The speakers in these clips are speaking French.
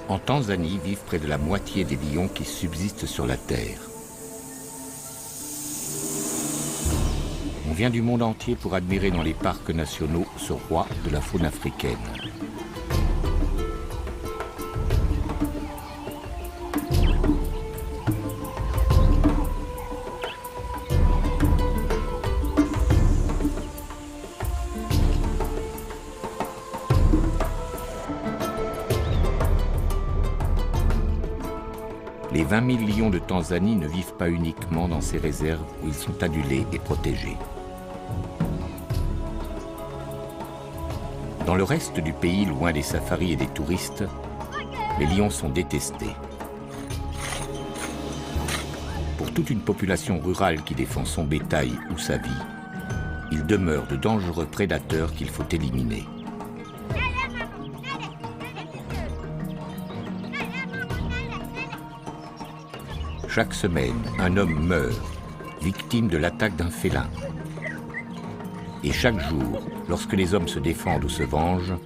En Tanzanie vivent près de la moitié des lions qui subsistent sur la Terre. On vient du monde entier pour admirer dans les parcs nationaux ce roi de la faune africaine. Les 20 000 lions de Tanzanie ne vivent pas uniquement dans ces réserves où ils sont adulés et protégés. Dans le reste du pays, loin des safaris et des touristes, les lions sont détestés. Pour toute une population rurale qui défend son bétail ou sa vie, ils demeurent de dangereux prédateurs qu'il faut éliminer. Chaque semaine, un homme meurt, victime de l'attaque d'un félin. Et chaque jour, lorsque les hommes se défendent ou se vengent,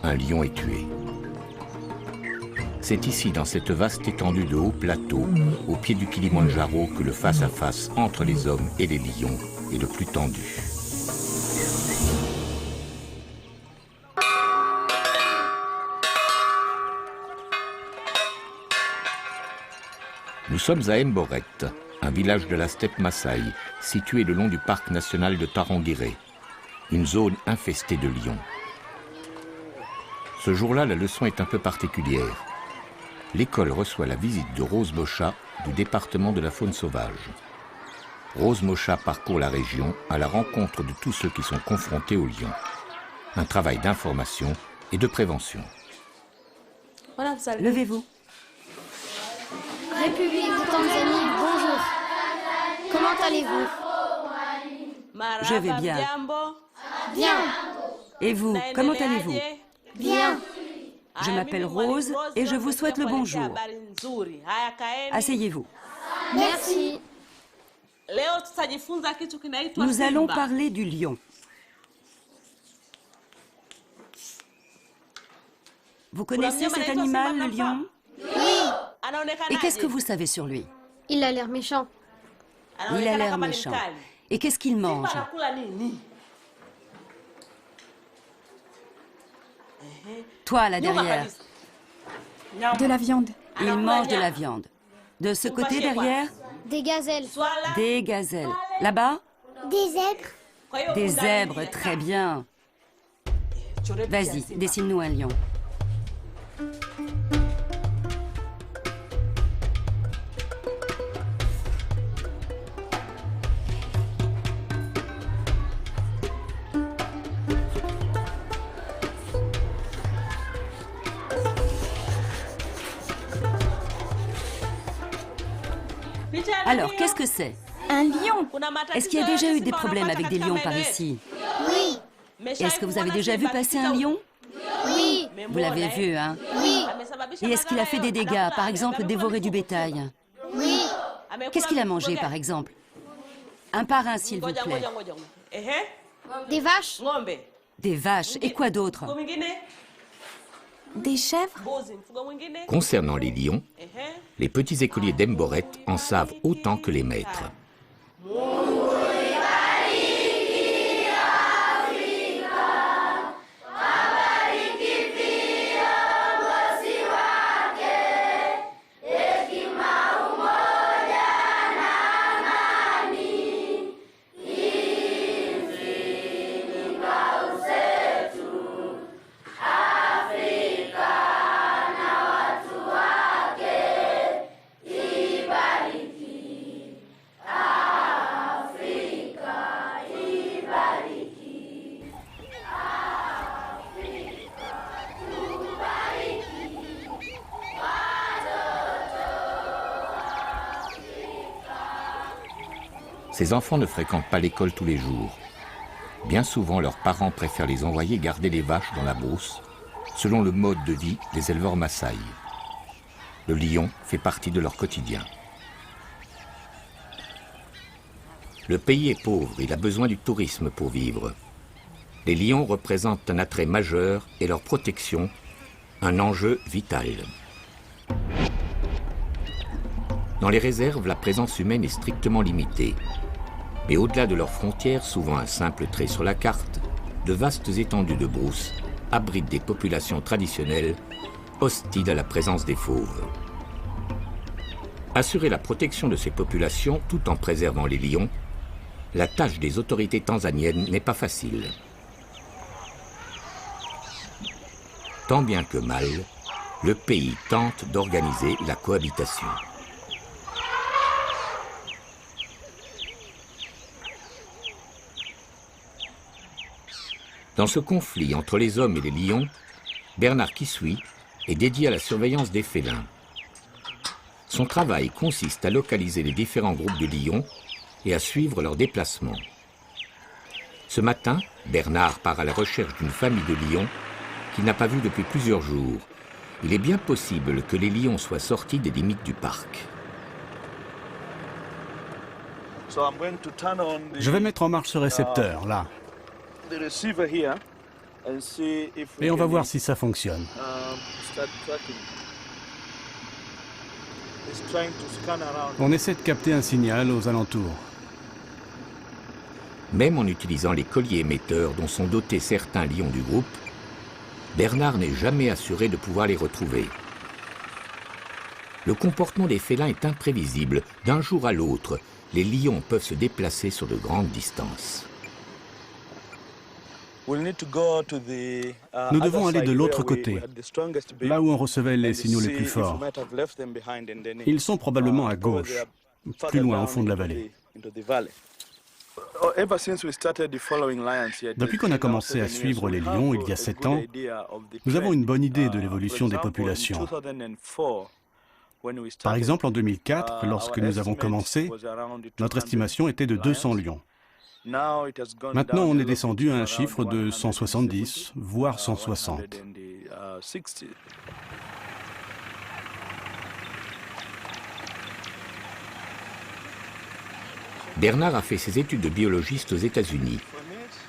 un lion est tué. C'est ici, dans cette vaste étendue de hauts plateaux, au pied du Kilimandjaro, que le face-à-face entre les hommes et les lions est le plus tendu. Nous sommes à Mboret, un village de la steppe Maasai, situé le long du parc national de Tarangire, une zone infestée de lions. Ce jour-là, la leçon est un peu particulière. L'école reçoit la visite de Rose Mocha du département de la faune sauvage. Rose Mocha parcourt la région à la rencontre de tous ceux qui sont confrontés aux lions. Un travail d'information et de prévention. Levez-vous. République de Tanzanie, bonjour. Comment allez-vous? Je vais bien. Bien. Et vous, comment allez-vous? Bien. Je m'appelle Rose et je vous souhaite le bonjour. Asseyez-vous. Merci. Nous allons parler du lion. Vous connaissez cet animal, le lion? Et qu'est-ce que vous savez sur lui? Il a l'air méchant. Il a l'air méchant. Et qu'est-ce qu'il mange? Toi, là derrière. De la viande. Il mange de la viande. De ce côté derrière? Des gazelles. Des gazelles. Là-bas? Des zèbres. Des zèbres, très bien. Vas-y, dessine-nous un lion. Alors, qu'est-ce que c'est? Un lion. Est-ce qu'il y a déjà eu des problèmes avec des lions par ici? Oui. Est-ce que vous avez déjà vu passer un lion? Oui. Vous l'avez vu, hein? Oui. Et est-ce qu'il a fait des dégâts, par exemple dévorer du bétail? Oui. Qu'est-ce qu'il a mangé, par exemple? Un par un, s'il vous plaît. Des vaches. Des vaches, et quoi d'autre? Des chèvres. Concernant les lions, les petits écoliers d'Mboret en savent autant que les maîtres. Ces enfants ne fréquentent pas l'école tous les jours. Bien souvent, leurs parents préfèrent les envoyer garder les vaches dans la brousse, selon le mode de vie des éleveurs Maasai. Le lion fait partie de leur quotidien. Le pays est pauvre, il a besoin du tourisme pour vivre. Les lions représentent un attrait majeur et leur protection, un enjeu vital. Dans les réserves, la présence humaine est strictement limitée. Mais au-delà de leurs frontières, souvent un simple trait sur la carte, de vastes étendues de brousse abritent des populations traditionnelles hostiles à la présence des fauves. Assurer la protection de ces populations tout en préservant les lions, la tâche des autorités tanzaniennes n'est pas facile. Tant bien que mal, le pays tente d'organiser la cohabitation. Dans ce conflit entre les hommes et les lions, Bernard Kisui est dédié à la surveillance des félins. Son travail consiste à localiser les différents groupes de lions et à suivre leurs déplacements. Ce matin, Bernard part à la recherche d'une famille de lions qu'il n'a pas vue depuis plusieurs jours. Il est bien possible que les lions soient sortis des limites du parc. Je vais mettre en marche ce récepteur, là. Et on va voir si ça fonctionne. On essaie de capter un signal aux alentours. Même en utilisant les colliers émetteurs dont sont dotés certains lions du groupe, Bernard n'est jamais assuré de pouvoir les retrouver. Le comportement des félins est imprévisible. D'un jour à l'autre, les lions peuvent se déplacer sur de grandes distances. Nous devons aller de l'autre côté, là où on recevait les signaux les plus forts. Ils sont probablement à gauche, plus loin au fond de la vallée. Depuis qu'on a commencé à suivre les lions il y a 7 ans, nous avons une bonne idée de l'évolution des populations. Par exemple, en 2004, lorsque nous avons commencé, notre estimation était de 200 lions. Maintenant, on est descendu à un chiffre de 170, voire 160. Bernard a fait ses études de biologiste aux États-Unis,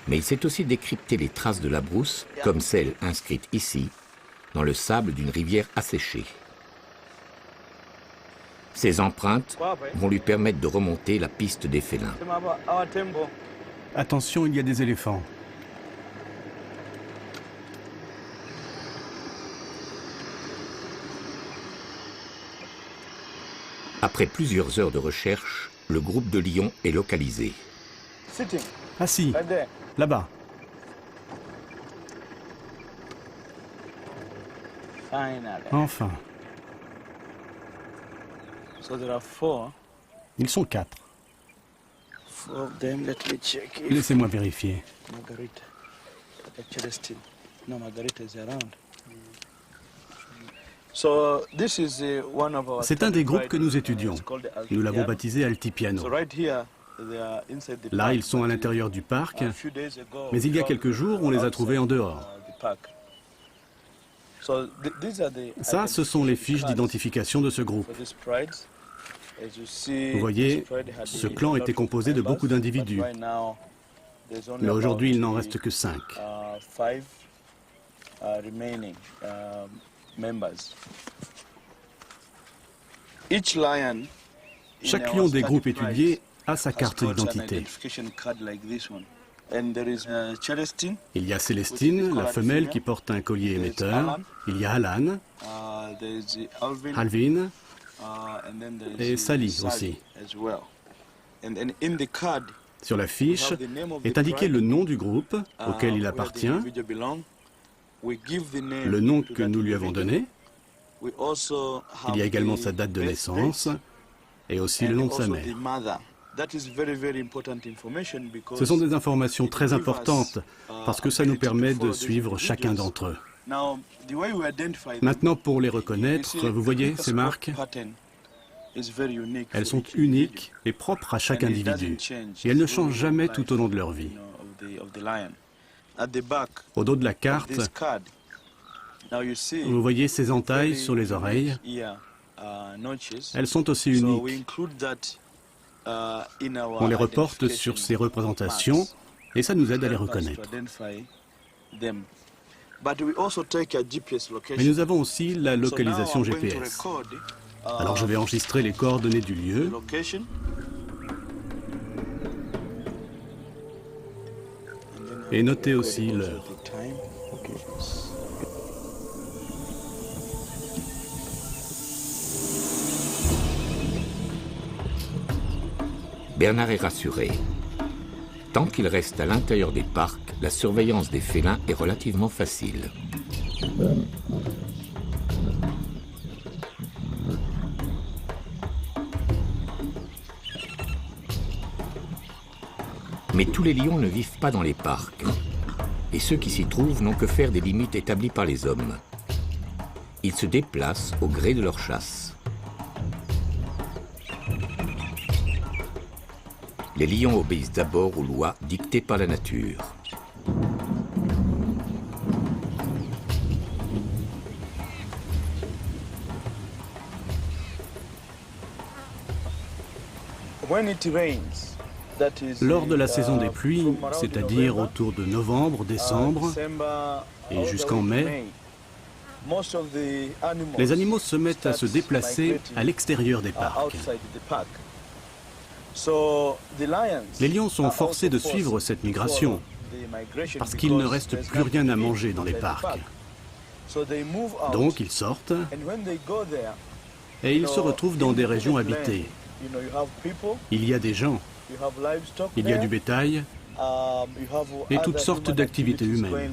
mais il sait aussi décrypter les traces de la brousse, comme celles inscrites ici, dans le sable d'une rivière asséchée. Ces empreintes vont lui permettre de remonter la piste des félins. Attention, il y a des éléphants. Après plusieurs heures de recherche, le groupe de lions est localisé. Assis, là-bas. Enfin. Ils sont 4. Laissez-moi vérifier. C'est un des groupes que nous étudions. Nous l'avons baptisé Altipiano. Là, ils sont à l'intérieur du parc, mais il y a quelques jours, on les a trouvés en dehors. Ça, ce sont les fiches d'identification de ce groupe. Vous voyez, ce clan était composé de beaucoup d'individus. Mais aujourd'hui, il n'en reste que 5. Chaque lion des groupes étudiés a sa carte d'identité. Il y a Célestine, la femelle qui porte un collier émetteur. Il y a Alan, Alvin et Sally aussi. Sur la fiche est indiqué le nom du groupe auquel il appartient, le nom que nous lui avons donné. Il y a également sa date de naissance et aussi le nom de sa mère. Ce sont des informations très importantes parce que ça nous permet de suivre chacun d'entre eux. Maintenant, pour les reconnaître, vous voyez ces marques? Elles sont uniques et propres à chaque individu. Et elles ne changent jamais tout au long de leur vie. Au dos de la carte, vous voyez ces entailles sur les oreilles. Elles sont aussi uniques. On les reporte sur ces représentations et ça nous aide à les reconnaître. Mais nous avons aussi la localisation GPS. Alors je vais enregistrer les coordonnées du lieu. Et noter aussi l'heure. Bernard est rassuré. Tant qu'il reste à l'intérieur des parcs, la surveillance des félins est relativement facile. Mais tous les lions ne vivent pas dans les parcs. Et ceux qui s'y trouvent n'ont que faire des limites établies par les hommes. Ils se déplacent au gré de leur chasse. Les lions obéissent d'abord aux lois dictées par la nature. Lors de la saison des pluies, c'est-à-dire autour de novembre, décembre et jusqu'en mai, les animaux se mettent à se déplacer à l'extérieur des parcs. Les lions sont forcés de suivre cette migration parce qu'il ne reste plus rien à manger dans les parcs. Donc ils sortent et ils se retrouvent dans des régions habitées. Il y a des gens, il y a du bétail et toutes sortes d'activités humaines.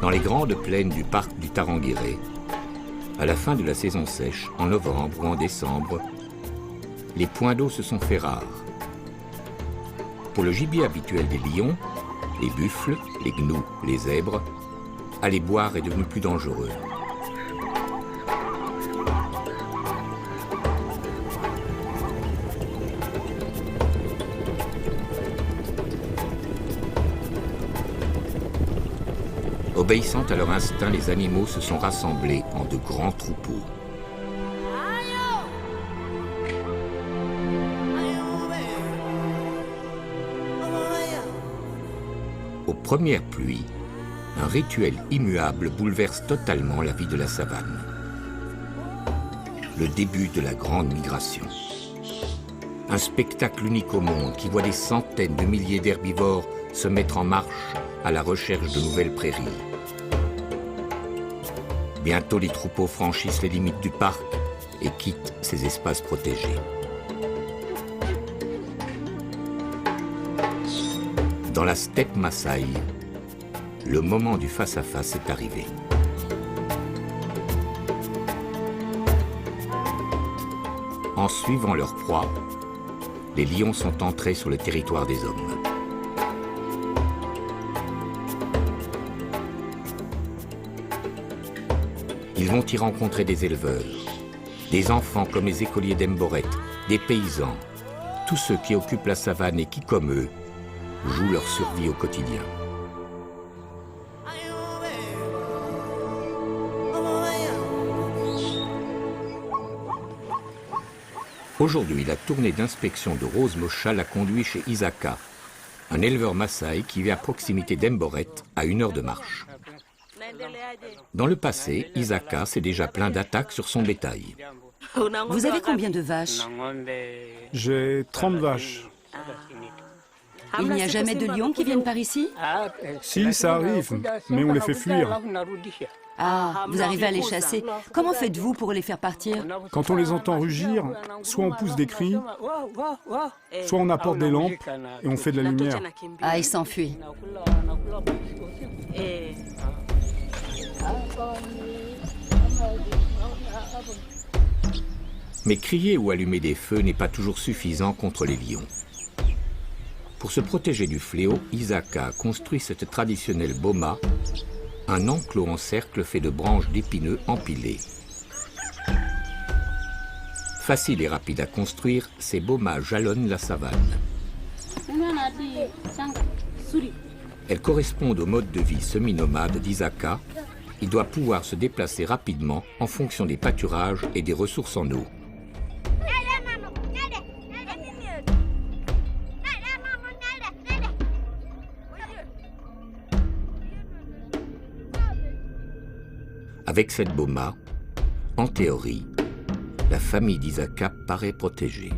Dans les grandes plaines du parc du Tarangire, à la fin de la saison sèche, en novembre ou en décembre, les points d'eau se sont fait rares. Pour le gibier habituel des lions, les buffles, les gnous, les zèbres, aller boire est devenu plus dangereux. Obéissant à leur instinct, les animaux se sont rassemblés en de grands troupeaux. Aux premières pluies, un rituel immuable bouleverse totalement la vie de la savane. Le début de la grande migration. Un spectacle unique au monde qui voit des centaines de milliers d'herbivores se mettre en marche à la recherche de nouvelles prairies. Bientôt, les troupeaux franchissent les limites du parc et quittent ces espaces protégés. Dans la steppe Maasai, le moment du face-à-face est arrivé. En suivant leur proie, les lions sont entrés sur le territoire des hommes. Ils vont y rencontrer des éleveurs, des enfants comme les écoliers d'Emboret, des paysans, tous ceux qui occupent la savane et qui, comme eux, jouent leur survie au quotidien. Aujourd'hui, la tournée d'inspection de Rose Mosha l'a conduit chez Isaka, un éleveur Maasai qui vit à proximité d'Emboret, à 1 heure de marche. Dans le passé, Isaka s'est déjà plaint d'attaques sur son bétail. Vous avez combien de vaches? J'ai 30 vaches. Il n'y a jamais de lions qui viennent par ici? Si, ça arrive, mais on les fait fuir. Ah, vous arrivez à les chasser. Comment faites-vous pour les faire partir? Quand on les entend rugir, soit on pousse des cris, soit on apporte des lampes et on fait de la lumière. Ah, ils s'enfuient. Mais crier ou allumer des feux n'est pas toujours suffisant contre les lions. Pour se protéger du fléau, Isaka a construit cette traditionnelle boma, un enclos en cercle fait de branches d'épineux empilées. Facile et rapide à construire, ces bomas jalonnent la savane. Elles correspondent au mode de vie semi-nomade d'Isaka. Il doit pouvoir se déplacer rapidement en fonction des pâturages et des ressources en eau. Avec cette boma, en théorie, la famille d'Isaka paraît protégée.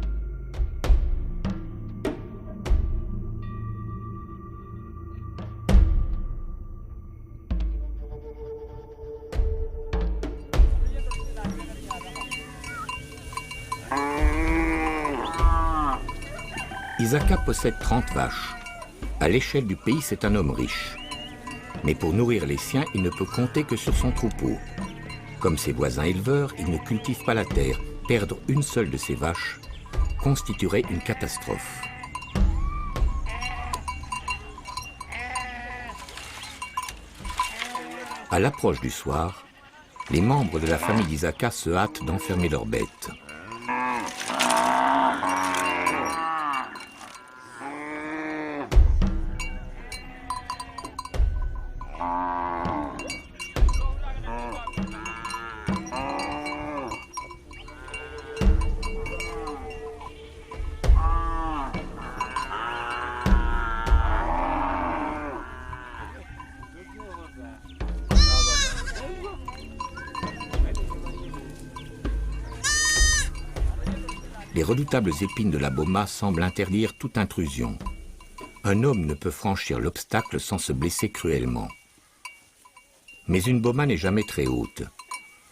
Isaka possède 30 vaches. À l'échelle du pays, c'est un homme riche. Mais pour nourrir les siens, il ne peut compter que sur son troupeau. Comme ses voisins éleveurs, il ne cultive pas la terre. Perdre une seule de ses vaches constituerait une catastrophe. À l'approche du soir, les membres de la famille d'Isaka se hâtent d'enfermer leurs bêtes. Les redoutables épines de la boma semblent interdire toute intrusion. Un homme ne peut franchir l'obstacle sans se blesser cruellement. Mais une boma n'est jamais très haute.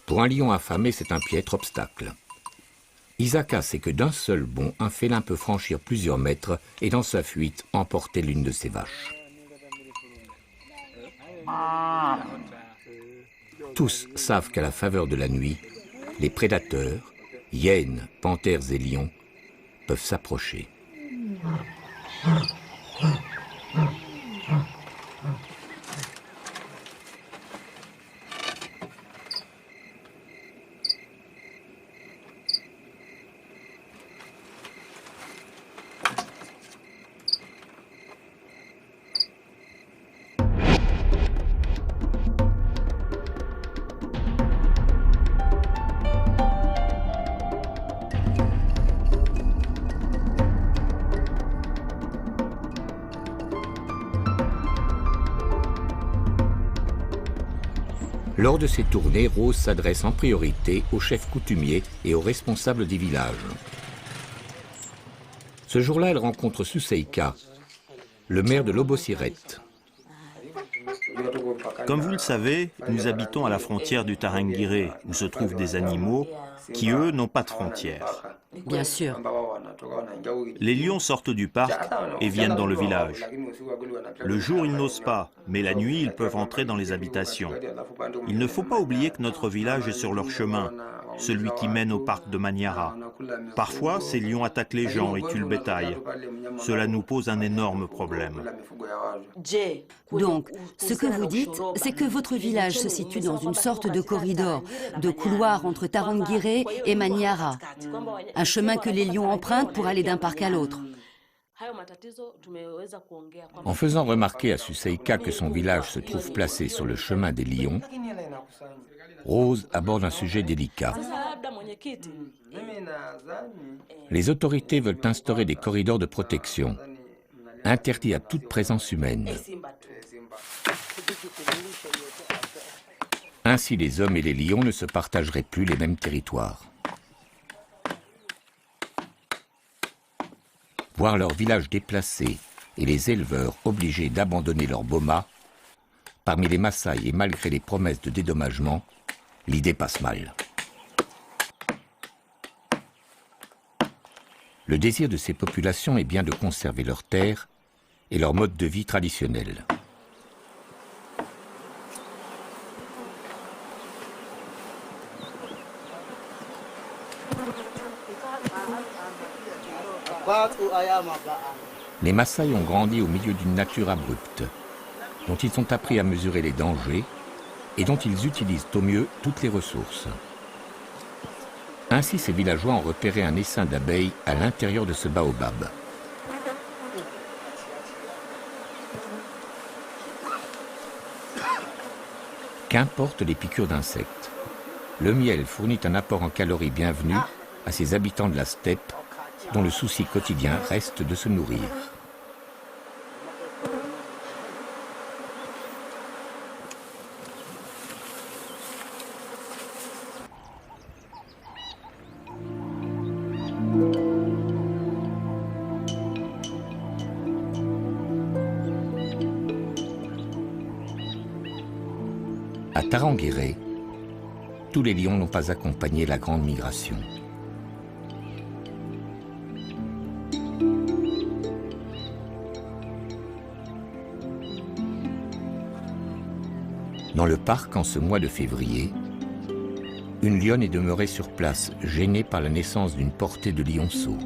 Pour un lion affamé, c'est un piètre obstacle. Isaka sait que d'un seul bond, un félin peut franchir plusieurs mètres et dans sa fuite emporter l'une de ses vaches. Tous savent qu'à la faveur de la nuit, les prédateurs, hyènes, panthères et lions, peuvent s'approcher. Lors de ces tournées, Rose s'adresse en priorité aux chefs coutumiers et aux responsables des villages. Ce jour-là, elle rencontre Suseika, le maire de Lobosiret. Comme vous le savez, nous habitons à la frontière du Tarangire, où se trouvent des animaux qui, eux, n'ont pas de frontières. Bien sûr. Les lions sortent du parc et viennent dans le village. Le jour, ils n'osent pas, mais la nuit, ils peuvent entrer dans les habitations. Il ne faut pas oublier que notre village est sur leur chemin, celui qui mène au parc de Manyara. Parfois, ces lions attaquent les gens et tuent le bétail. Cela nous pose un énorme problème. Donc, ce que vous dites, c'est que votre village se situe dans une sorte de corridor, de couloir entre Tarangire et Manyara. Un chemin que les lions empruntent pour aller d'un parc à l'autre. En faisant remarquer à Suseika que son village se trouve placé sur le chemin des lions, Rose aborde un sujet délicat. Les autorités veulent instaurer des corridors de protection, interdits à toute présence humaine. Ainsi, les hommes et les lions ne se partageraient plus les mêmes territoires. Voir leur village déplacé et les éleveurs obligés d'abandonner leur boma, parmi les Maasai et malgré les promesses de dédommagement, l'idée passe mal. Le désir de ces populations est bien de conserver leurs terres et leur mode de vie traditionnel. Les Maasai ont grandi au milieu d'une nature abrupte, dont ils ont appris à mesurer les dangers et dont ils utilisent au mieux toutes les ressources. Ainsi, ces villageois ont repéré un essaim d'abeilles à l'intérieur de ce baobab. Qu'importe les piqûres d'insectes. Le miel fournit un apport en calories bienvenu à ces habitants de la steppe dont le souci quotidien reste de se nourrir. À Tarangire, tous les lions n'ont pas accompagné la grande migration. Dans le parc, en ce mois de février, une lionne est demeurée sur place, gênée par la naissance d'une portée de lionceaux.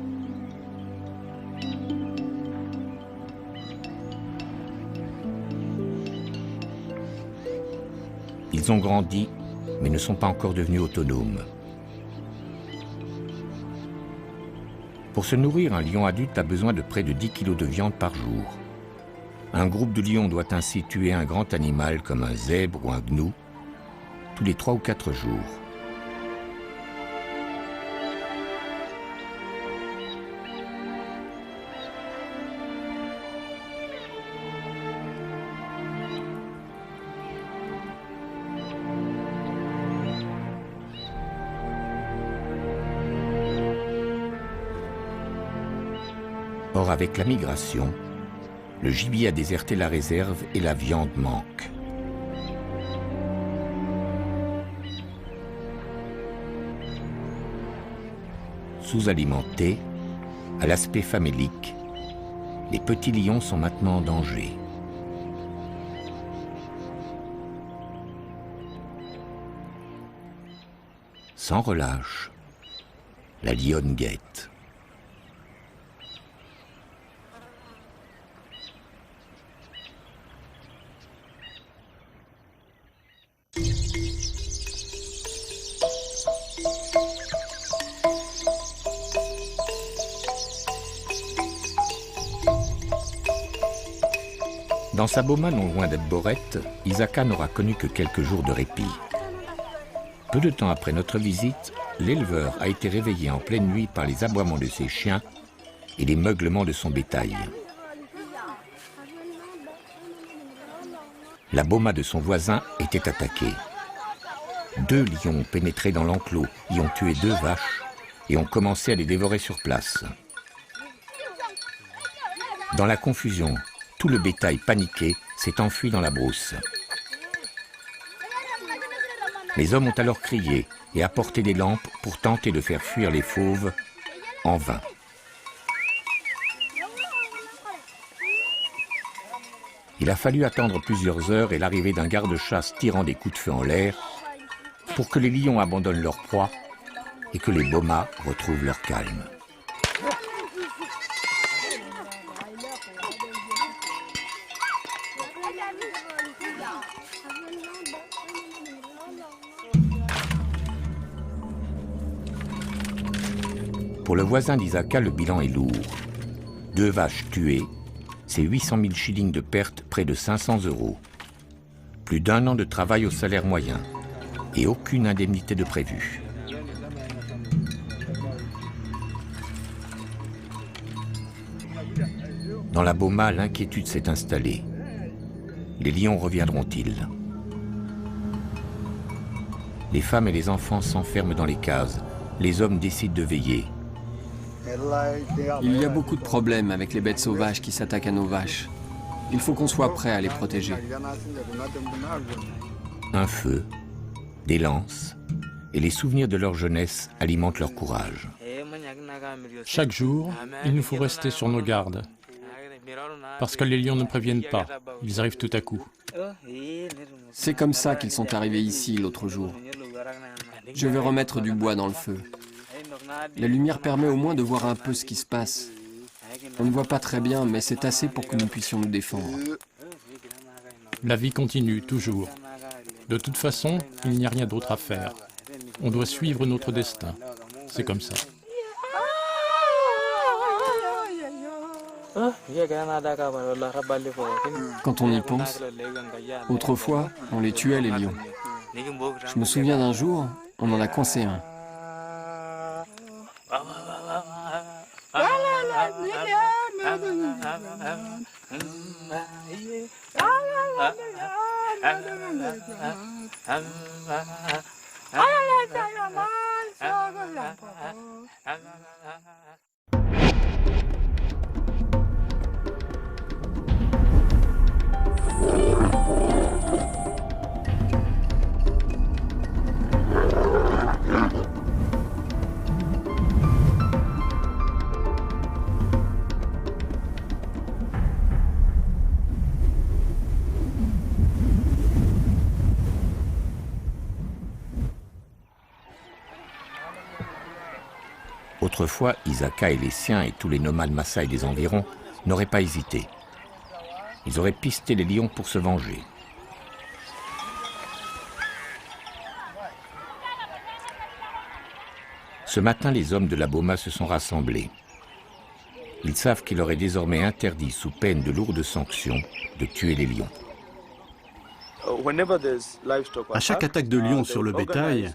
Ils ont grandi, mais ne sont pas encore devenus autonomes. Pour se nourrir, un lion adulte a besoin de près de 10 kg de viande par jour. Un groupe de lions doit ainsi tuer un grand animal comme un zèbre ou un gnou tous les 3 ou 4 jours. Or, avec la migration, le gibier a déserté la réserve et la viande manque. Sous-alimentés, à l'aspect famélique, les petits lions sont maintenant en danger. Sans relâche, la lionne guette. Dans sa boma non loin d'Edboret, Isaka n'aura connu que quelques jours de répit. Peu de temps après notre visite, l'éleveur a été réveillé en pleine nuit par les aboiements de ses chiens et les meuglements de son bétail. La boma de son voisin était attaquée. 2 lions ont pénétré dans l'enclos, y ont tué 2 vaches et ont commencé à les dévorer sur place. Dans la confusion, tout le bétail paniqué s'est enfui dans la brousse. Les hommes ont alors crié et apporté des lampes pour tenter de faire fuir les fauves, en vain. Il a fallu attendre plusieurs heures et l'arrivée d'un garde-chasse tirant des coups de feu en l'air pour que les lions abandonnent leur proie et que les bomas retrouvent leur calme. Pour le voisin d'Isaka, le bilan est lourd. 2 vaches tuées, c'est 800 000 shillings de pertes, près de 500 €. Plus d'1 an de travail au salaire moyen et aucune indemnité de prévue. Dans la boma, l'inquiétude s'est installée. Les lions reviendront-ils? Les femmes et les enfants s'enferment dans les cases. Les hommes décident de veiller. Il y a beaucoup de problèmes avec les bêtes sauvages qui s'attaquent à nos vaches. Il faut qu'on soit prêt à les protéger. Un feu, des lances et les souvenirs de leur jeunesse alimentent leur courage. Chaque jour, il nous faut rester sur nos gardes. Parce que les lions ne préviennent pas, ils arrivent tout à coup. C'est comme ça qu'ils sont arrivés ici l'autre jour. Je vais remettre du bois dans le feu. La lumière permet au moins de voir un peu ce qui se passe. On ne voit pas très bien, mais c'est assez pour que nous puissions nous défendre. La vie continue, toujours. De toute façon, il n'y a rien d'autre à faire. On doit suivre notre destin. C'est comme ça. Quand on y pense, autrefois, on les tuait, les lions. Je me souviens d'un jour, on en a coincé un. Autrefois, Isaka et les siens et tous les nomades Maasai des environs n'auraient pas hésité. Ils auraient pisté les lions pour se venger. Ce matin, les hommes de la Boma se sont rassemblés. Ils savent qu'il leur est désormais interdit, sous peine de lourdes sanctions, de tuer les lions. À chaque attaque de lions sur le bétail,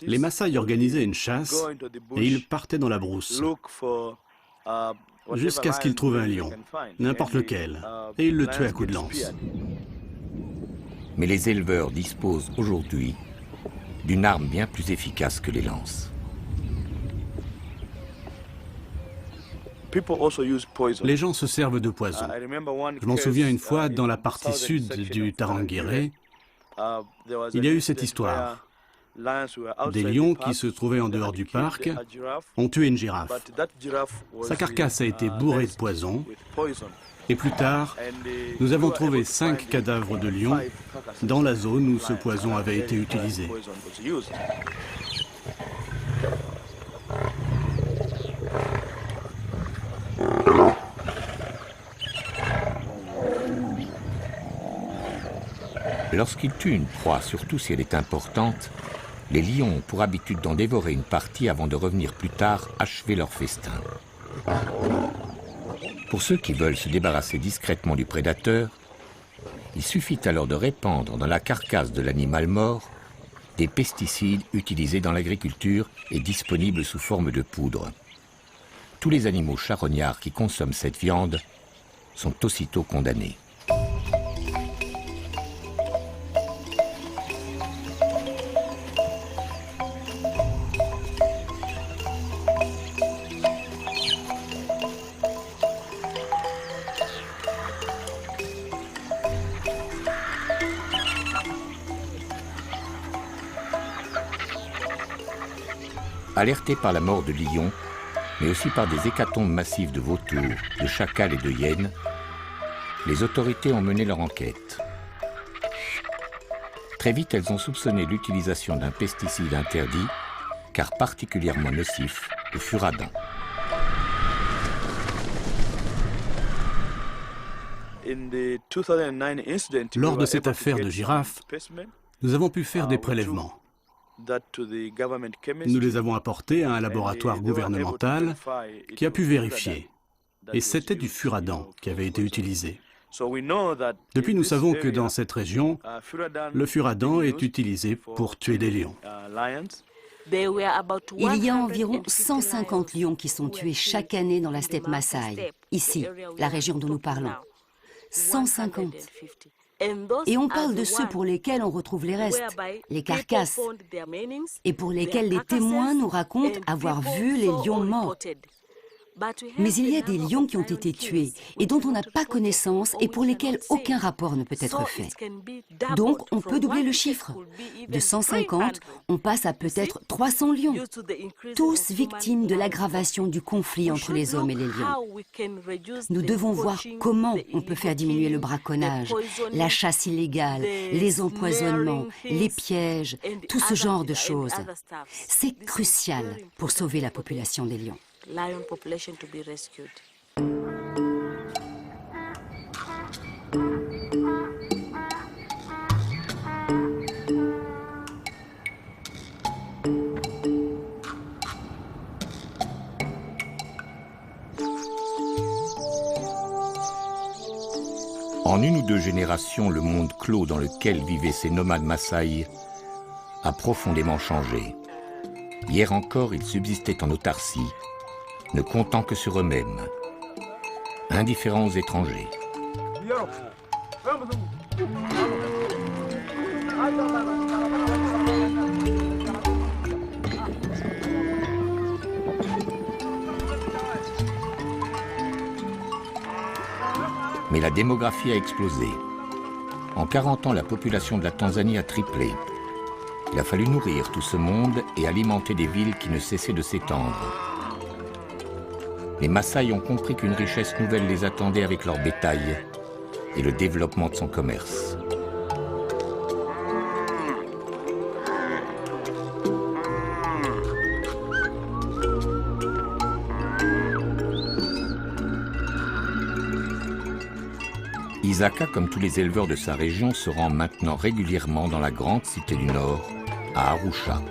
les Maasai organisaient une chasse et ils partaient dans la brousse jusqu'à ce qu'ils trouvent un lion, n'importe lequel, et ils le tuaient à coups de lance. Mais les éleveurs disposent aujourd'hui d'une arme bien plus efficace que les lances. Les gens se servent de poison. Je m'en souviens une fois, dans la partie sud du Tarangire, il y a eu cette histoire. Des lions qui se trouvaient en dehors du parc ont tué une girafe. Sa carcasse a été bourrée de poison. Et plus tard, nous avons trouvé 5 cadavres de lions dans la zone où ce poison avait été utilisé. Lorsqu'ils tuent une proie, surtout si elle est importante, les lions ont pour habitude d'en dévorer une partie avant de revenir plus tard achever leur festin. Pour ceux qui veulent se débarrasser discrètement du prédateur, il suffit alors de répandre dans la carcasse de l'animal mort des pesticides utilisés dans l'agriculture et disponibles sous forme de poudre. Tous les animaux charognards qui consomment cette viande sont aussitôt condamnés. Alertés par la mort de lions, mais aussi par des hécatombes massives de vautours, de chacals et de hyènes, les autorités ont mené leur enquête. Très vite, elles ont soupçonné l'utilisation d'un pesticide interdit, car particulièrement nocif, le furadin. Lors de cette affaire de girafe, nous avons pu faire des prélèvements. Nous les avons apportés à un laboratoire gouvernemental qui a pu vérifier. Et c'était du furadin qui avait été utilisé. Depuis, nous savons que dans cette région, le furadin est utilisé pour tuer des lions. Il y a environ 150 lions qui sont tués chaque année dans la steppe Maasai, ici, la région dont nous parlons. 150. Et on parle de ceux pour lesquels on retrouve les restes, les carcasses, et pour lesquels les témoins nous racontent avoir vu les lions morts. Mais il y a des lions qui ont été tués et dont on n'a pas connaissance et pour lesquels aucun rapport ne peut être fait. Donc on peut doubler le chiffre. De 150, on passe à peut-être 300 lions, tous victimes de l'aggravation du conflit entre les hommes et les lions. Nous devons voir comment on peut faire diminuer le braconnage, la chasse illégale, les empoisonnements, les pièges, tout ce genre de choses. C'est crucial pour sauver la population des lions. Lion population to be rescued. En une ou deux générations, le monde clos dans lequel vivaient ces nomades Maasai a profondément changé. Hier encore, ils subsistaient en autarcie, ne comptant que sur eux-mêmes, indifférents aux étrangers. Mais la démographie a explosé. En 40 ans, la population de la Tanzanie a triplé. Il a fallu nourrir tout ce monde et alimenter des villes qui ne cessaient de s'étendre. Les Maasai ont compris qu'une richesse nouvelle les attendait avec leur bétail et le développement de son commerce. Isaka, comme tous les éleveurs de sa région, se rend maintenant régulièrement dans la grande cité du Nord, à Arusha.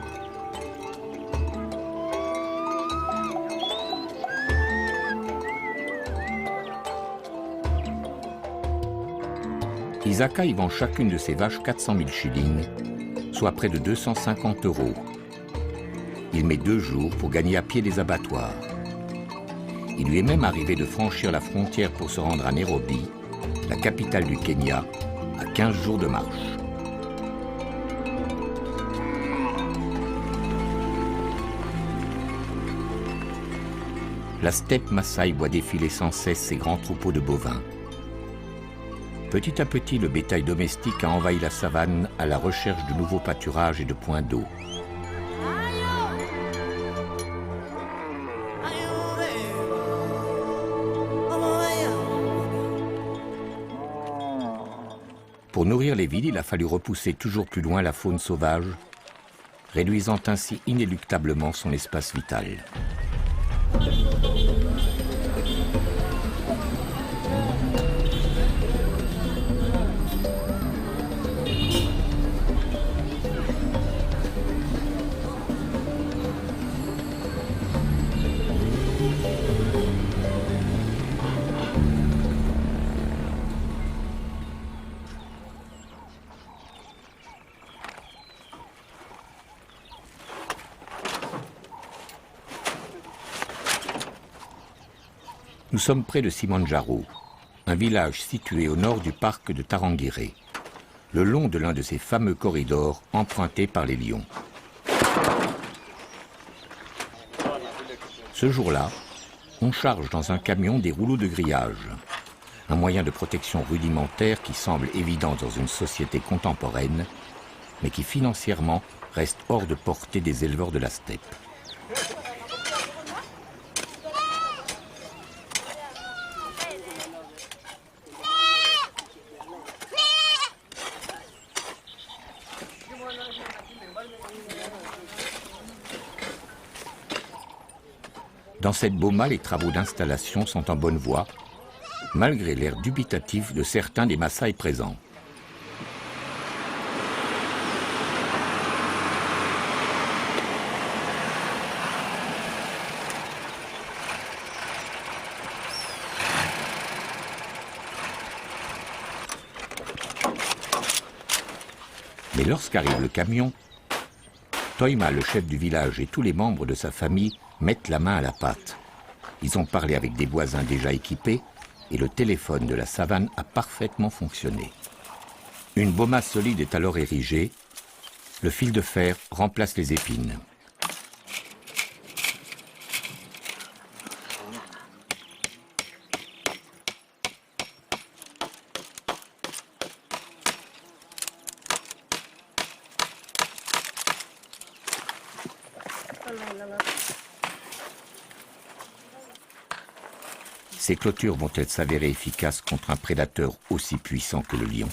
Isaka y vend chacune de ses vaches 400 000 shillings, soit près de 250 €. Il met 2 jours pour gagner à pied les abattoirs. Il lui est même arrivé de franchir la frontière pour se rendre à Nairobi, la capitale du Kenya, à 15 jours de marche. La steppe Maasai voit défiler sans cesse ses grands troupeaux de bovins. Petit à petit, le bétail domestique a envahi la savane à la recherche de nouveaux pâturages et de points d'eau. Pour nourrir les villes, il a fallu repousser toujours plus loin la faune sauvage, réduisant ainsi inéluctablement son espace vital. Nous sommes près de Simanjaro, un village situé au nord du parc de Tarangire, le long de l'un de ces fameux corridors empruntés par les lions. Ce jour-là, on charge dans un camion des rouleaux de grillage, un moyen de protection rudimentaire qui semble évident dans une société contemporaine, mais qui financièrement reste hors de portée des éleveurs de la steppe. Dans cette boma, les travaux d'installation sont en bonne voie, malgré l'air dubitatif de certains des Maasai présents. Mais lorsqu'arrive le camion, Toima, le chef du village, et tous les membres de sa famille mettent la main à la pâte. Ils ont parlé avec des voisins déjà équipés et le téléphone de la savane a parfaitement fonctionné. Une boma solide est alors érigée. Le fil de fer remplace les épines. Ces clôtures vont-elles s'avérer efficaces contre un prédateur aussi puissant que le lion?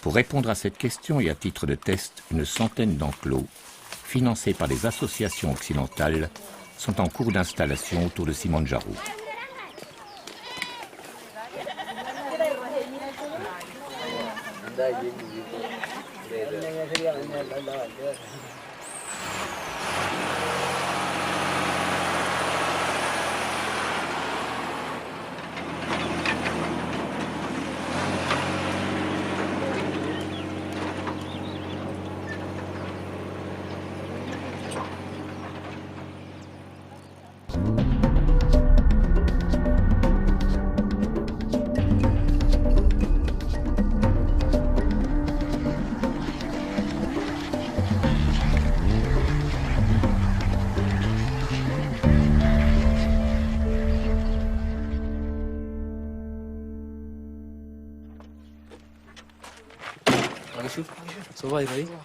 Pour répondre à cette question et à titre de test, une centaine d'enclos, financés par des associations occidentales, sont en cours d'installation autour de Simanjaro.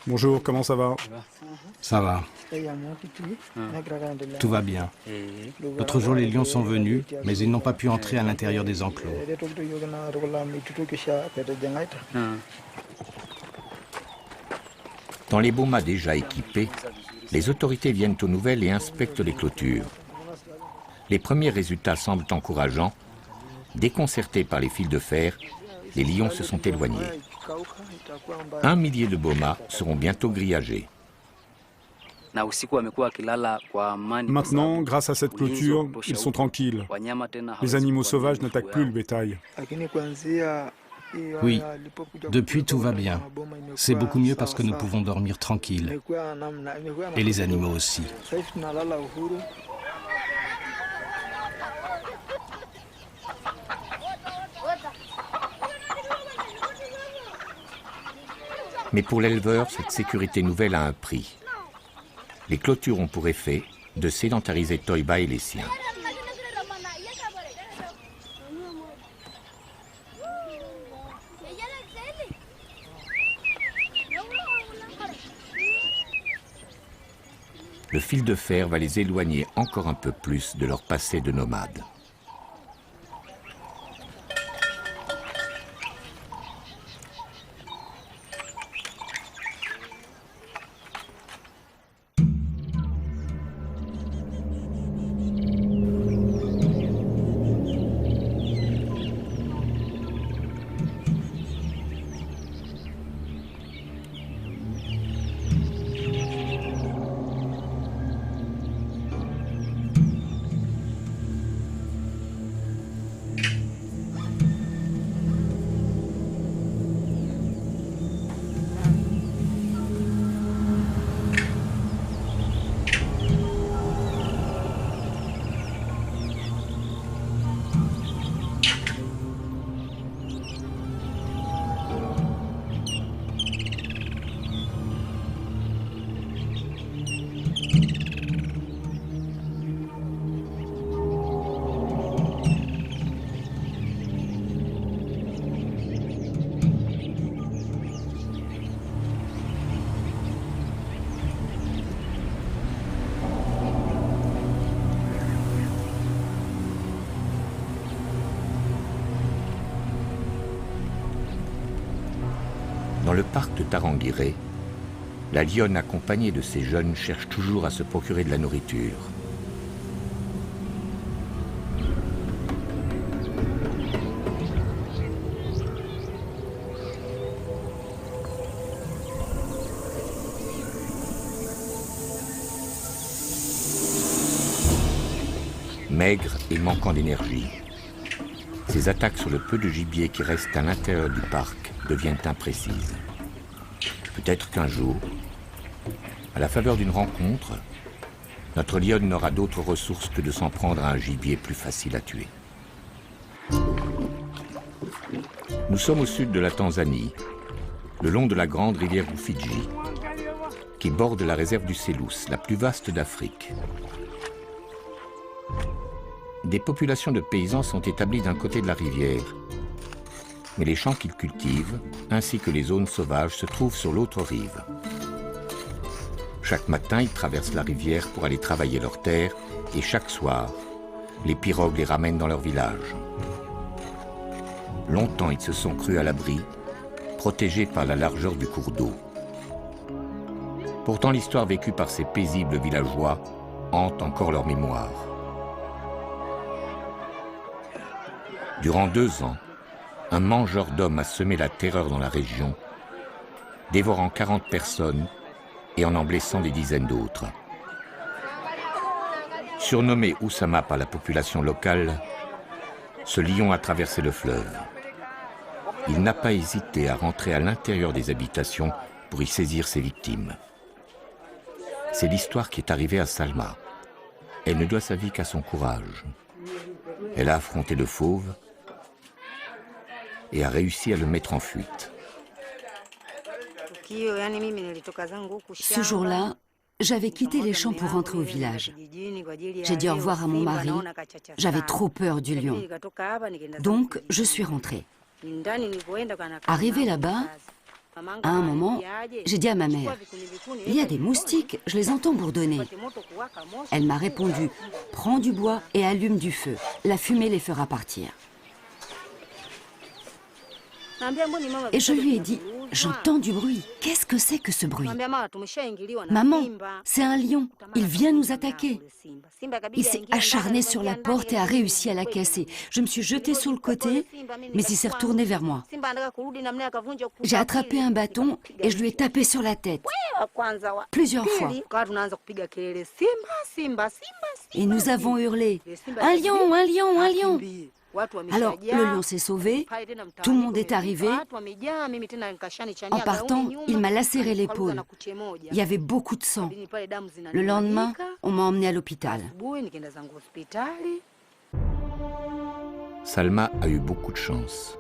Bonjour, comment ça va? Ça va. Tout va bien. L'autre jour, les lions sont venus, mais ils n'ont pas pu entrer à l'intérieur des enclos. Dans les bomas déjà équipés, les autorités viennent aux nouvelles et inspectent les clôtures. Les premiers résultats semblent encourageants. Déconcertés par les fils de fer, les lions se sont éloignés. 1 millier de bomas seront bientôt grillagés. Maintenant, grâce à cette clôture, ils sont tranquilles. Les animaux sauvages n'attaquent plus le bétail. Oui, depuis tout va bien. C'est beaucoup mieux parce que nous pouvons dormir tranquilles. Et les animaux aussi. Mais pour l'éleveur, cette sécurité nouvelle a un prix. Les clôtures ont pour effet de sédentariser Toiba et les siens. Le fil de fer va les éloigner encore un peu plus de leur passé de nomades. Dans le parc de Tarangire, la lionne accompagnée de ses jeunes cherche toujours à se procurer de la nourriture. Maigre et manquant d'énergie, ses attaques sur le peu de gibier qui reste à l'intérieur du parc deviennent imprécises. Peut-être qu'un jour, à la faveur d'une rencontre, notre lionne n'aura d'autre ressource que de s'en prendre à un gibier plus facile à tuer. Nous sommes au sud de la Tanzanie, le long de la grande rivière Rufiji, qui borde la réserve du Selous, la plus vaste d'Afrique. Des populations de paysans sont établies d'un côté de la rivière, mais les champs qu'ils cultivent, ainsi que les zones sauvages, se trouvent sur l'autre rive. Chaque matin, ils traversent la rivière pour aller travailler leurs terres, et chaque soir, les pirogues les ramènent dans leur village. Longtemps, ils se sont crus à l'abri, protégés par la largeur du cours d'eau. Pourtant, l'histoire vécue par ces paisibles villageois hante encore leur mémoire. Durant 2 ans, un mangeur d'hommes a semé la terreur dans la région, dévorant 40 personnes et en blessant des dizaines d'autres. Surnommé Oussama par la population locale, ce lion a traversé le fleuve. Il n'a pas hésité à rentrer à l'intérieur des habitations pour y saisir ses victimes. C'est l'histoire qui est arrivée à Salma. Elle ne doit sa vie qu'à son courage. Elle a affronté le fauve et a réussi à le mettre en fuite. Ce jour-là, j'avais quitté les champs pour rentrer au village. J'ai dit au revoir à mon mari. J'avais trop peur du lion. Donc, je suis rentrée. Arrivée là-bas, À un moment, j'ai dit à ma mère, « Il y a des moustiques, je les entends bourdonner. » Elle m'a répondu, « Prends du bois et allume du feu. La fumée les fera partir. » Et je lui ai dit, « J'entends du bruit. Qu'est-ce que c'est que ce bruit? » Maman, c'est un lion. Il vient nous attaquer. Il s'est acharné sur la porte et a réussi à la casser. Je me suis jetée sur le côté, mais il s'est retourné vers moi. J'ai attrapé un bâton et je lui ai tapé sur la tête. Plusieurs fois. Et nous avons hurlé, « Un lion, un lion, un lion !» Alors, le lion s'est sauvé, tout le monde est arrivé. En partant, il m'a lacéré l'épaule. Il y avait beaucoup de sang. Le lendemain, on m'a emmené à l'hôpital. Salma a eu beaucoup de chance.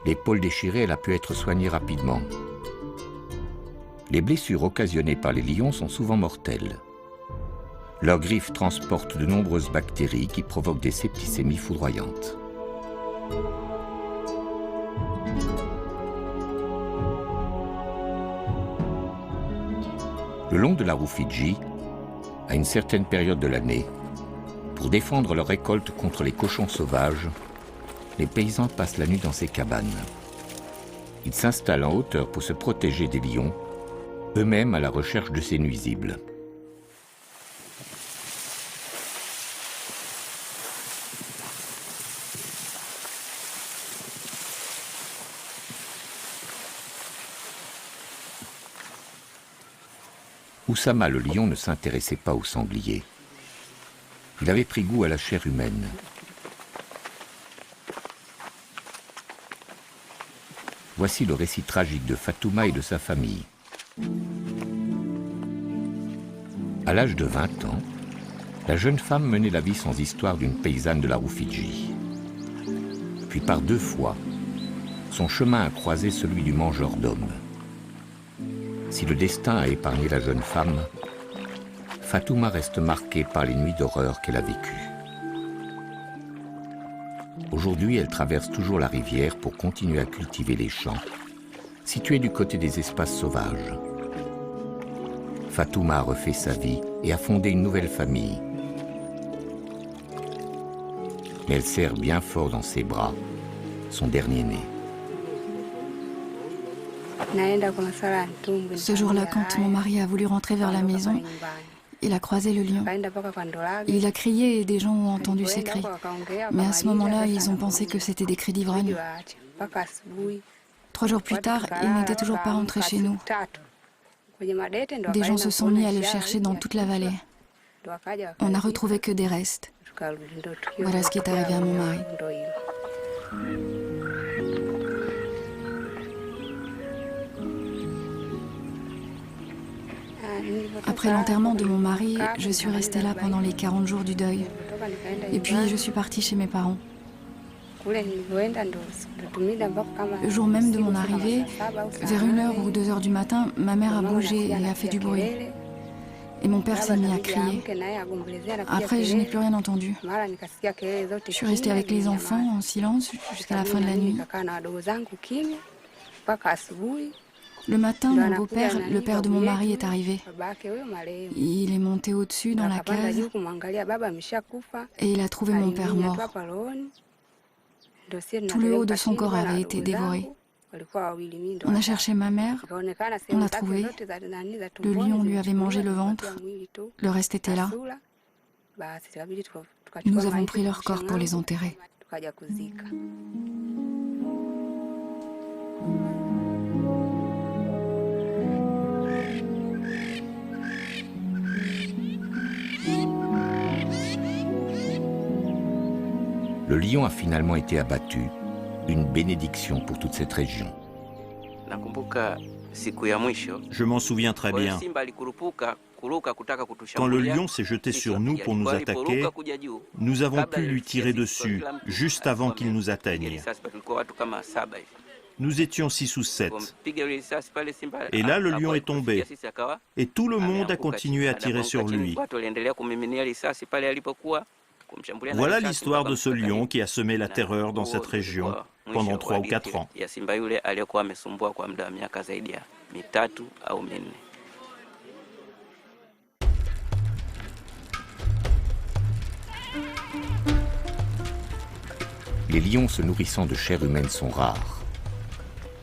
L'épaule déchirée, elle a pu être soignée rapidement. Les blessures occasionnées par les lions sont souvent mortelles. Leurs griffes transportent de nombreuses bactéries qui provoquent des septicémies foudroyantes. Le long de la Rufiji, à une certaine période de l'année, pour défendre leur récolte contre les cochons sauvages, les paysans passent la nuit dans ces cabanes. Ils s'installent en hauteur pour se protéger des lions, eux-mêmes à la recherche de ces nuisibles. Oussama le lion ne s'intéressait pas aux sangliers. Il avait pris goût à la chair humaine. Voici le récit tragique de Fatouma et de sa famille. À l'âge de 20 ans, la jeune femme menait la vie sans histoire d'une paysanne de la Rufiji. Puis par 2 fois, son chemin a croisé celui du mangeur d'hommes. Si le destin a épargné la jeune femme, Fatouma reste marquée par les nuits d'horreur qu'elle a vécues. Aujourd'hui, elle traverse toujours la rivière pour continuer à cultiver les champs, situés du côté des espaces sauvages. Fatouma a refait sa vie et a fondé une nouvelle famille. Mais elle serre bien fort dans ses bras son dernier-né. Ce jour-là, quand mon mari a voulu rentrer vers la maison, il a croisé le lion. Il a crié et des gens ont entendu ses cris. Mais à ce moment-là, ils ont pensé que c'était des cris d'ivrogne. 3 jours plus tard, il n'était toujours pas rentré chez nous. Des gens se sont mis à le chercher dans toute la vallée. On n'a retrouvé que des restes. Voilà ce qui est arrivé à mon mari. Après l'enterrement de mon mari, je suis restée là pendant les 40 jours du deuil. Et puis je suis partie chez mes parents. Le jour même de mon arrivée, vers 1h ou 2h du matin, ma mère a bougé et a fait du bruit. Et mon père s'est mis à crier. Après, je n'ai plus rien entendu. Je suis restée avec les enfants en silence jusqu'à la fin de la nuit. Le matin, mon beau-père, le père de mon mari, est arrivé. Il est monté au-dessus dans la case et il a trouvé mon père mort. Tout le haut de son corps avait été dévoré. On a cherché ma mère, on a trouvé. Le lion lui avait mangé le ventre, le reste était là. Nous avons pris leur corps pour les enterrer. Le lion a finalement été abattu, une bénédiction pour toute cette région. Je m'en souviens très bien. Quand le lion s'est jeté sur nous pour nous attaquer, nous avons pu lui tirer dessus juste avant qu'il nous atteigne. Nous étions 6 ou 7. Et là, le lion est tombé. Et tout le monde a continué à tirer sur lui. Voilà l'histoire de ce lion qui a semé la terreur dans cette région pendant 3 ou 4 ans. Les lions se nourrissant de chair humaine sont rares.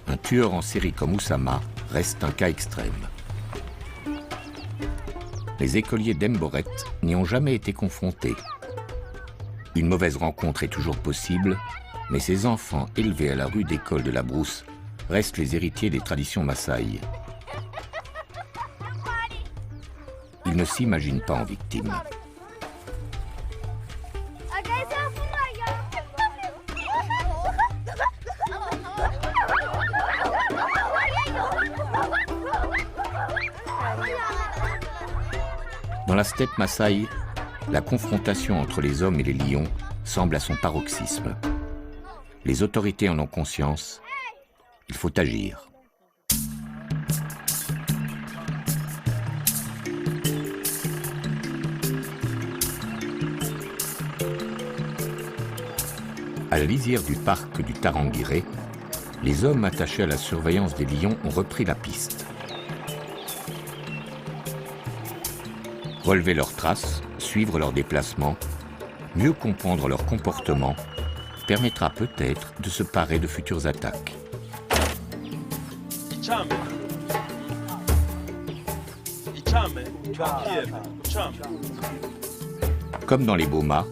Un tueur en série comme Oussama reste un cas extrême. Les écoliers d'Emboret n'y ont jamais été confrontés. Une mauvaise rencontre est toujours possible, mais ces enfants élevés à la rue d'école de la Brousse restent les héritiers des traditions massaï. Ils ne s'imaginent pas en victimes. Dans la steppe massaï, la confrontation entre les hommes et les lions semble à son paroxysme. Les autorités en ont conscience. Il faut agir. À la lisière du parc du Tarangire, les hommes attachés à la surveillance des lions ont repris la piste. Relever leurs traces, suivre leurs déplacements, mieux comprendre leur comportement, permettra peut-être de se parer de futures attaques. Comme dans les Boma,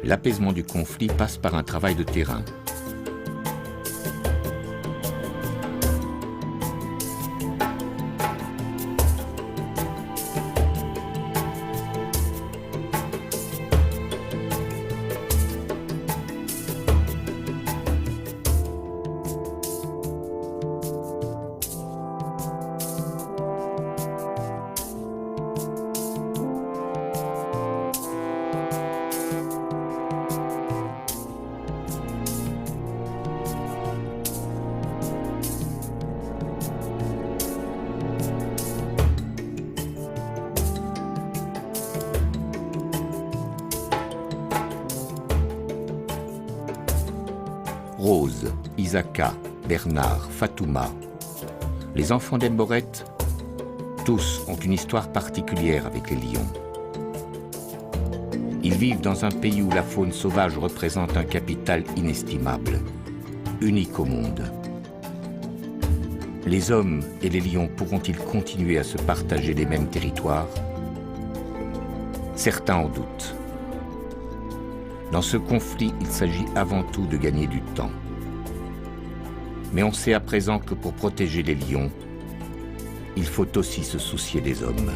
l'apaisement du conflit passe par un travail de terrain. Rose, Isaka, Bernard, Fatouma. Les enfants d'Emboret, tous ont une histoire particulière avec les lions. Ils vivent dans un pays où la faune sauvage représente un capital inestimable, unique au monde. Les hommes et les lions pourront-ils continuer à se partager les mêmes territoires? Certains en doutent. Dans ce conflit, il s'agit avant tout de gagner du temps. Mais on sait à présent que pour protéger les lions, il faut aussi se soucier des hommes.